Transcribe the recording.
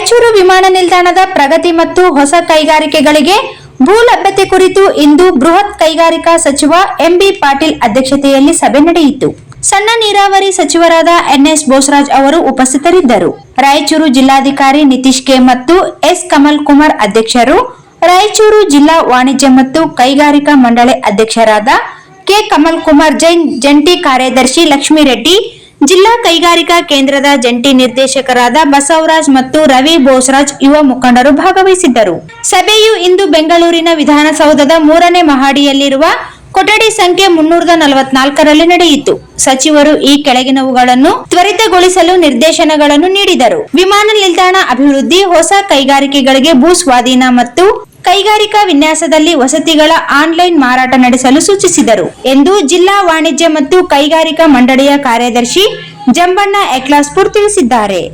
ರಾಯಚೂರು ವಿಮಾನ ನಿಲ್ದಾಣದ ಪ್ರಗತಿ ಮತ್ತು ಹೊಸ ಕೈಗಾರಿಕೆಗಳಿಗೆ ಭೂ ಲಭ್ಯತೆ ಕುರಿತು ಇಂದು ಬೃಹತ್ ಕೈಗಾರಿಕಾ ಸಚಿವ ಎಂಬಿ ಪಾಟೀಲ್ ಅಧ್ಯಕ್ಷತೆಯಲ್ಲಿ ಸಭೆ ನಡೆಯಿತು. ಸಣ್ಣ ನೀರಾವರಿ ಸಚಿವರಾದ ಎನ್ಎಸ್ ಬೋಸರಾಜ್ ಅವರು ಉಪಸ್ಥಿತರಿದ್ದರು. ರಾಯಚೂರು ಜಿಲ್ಲಾಧಿಕಾರಿ ನಿತೀಶ್ ಕೆ ಮತ್ತು ಎಸ್ ಕಮಲ್ ಕುಮಾರ್ ಅಧ್ಯಕ್ಷರು, ರಾಯಚೂರು ಜಿಲ್ಲಾ ವಾಣಿಜ್ಯ ಮತ್ತು ಕೈಗಾರಿಕಾ ಮಂಡಳಿ ಅಧ್ಯಕ್ಷರಾದ ಕೆ ಕಮಲ್ ಕುಮಾರ್ ಜೈನ್, ಜಂಟಿ ಕಾರ್ಯದರ್ಶಿ ಲಕ್ಷ್ಮೀ ರೆಡ್ಡಿ, ಜಿಲ್ಲಾ ಕೈಗಾರಿಕಾ ಕೇಂದ್ರದ ಜಂಟಿ ನಿರ್ದೇಶಕರಾದ ಬಸವರಾಜ್ ಮತ್ತು ರವಿ ಬೋಸರಾಜ್ ಯುವ ಮುಖಂಡರು ಭಾಗವಹಿಸಿದ್ದರು. ಸಭೆಯು ಇಂದು ಬೆಂಗಳೂರಿನ ವಿಧಾನಸೌಧದ 3ನೇ ಮಹಡಿಯಲ್ಲಿರುವ ಕೊಠಡಿ ಸಂಖ್ಯೆ 344ರಲ್ಲಿ ನಡೆಯಿತು. ಸಚಿವರು ಈ ಕೆಳಗಿನವುಗಳನ್ನು ತ್ವರಿತಗೊಳಿಸಲು ನಿರ್ದೇಶನಗಳನ್ನು ನೀಡಿದರು. ವಿಮಾನ ನಿಲ್ದಾಣ ಅಭಿವೃದ್ಧಿ, ಹೊಸ ಕೈಗಾರಿಕೆಗಳಿಗೆ ಭೂ ಸ್ವಾಧೀನ ಮತ್ತು ಕೈಗಾರಿಕಾ ವಿನ್ಯಾಸದಲ್ಲಿ ವಸತಿಗಳ ಆನ್ಲೈನ್ ಮಾರಾಟ ನಡೆಸಲು ಸೂಚಿಸಿದರು ಎಂದು ಜಿಲ್ಲಾ ವಾಣಿಜ್ಯ ಮತ್ತು ಕೈಗಾರಿಕಾ ಮಂಡಳಿಯ ಕಾರ್ಯದರ್ಶಿ ಜಂಬಣ್ಣ ಎಕ್ಲಾಸ್ಪುರ್ ತಿಳಿಸಿದ್ದಾರೆ.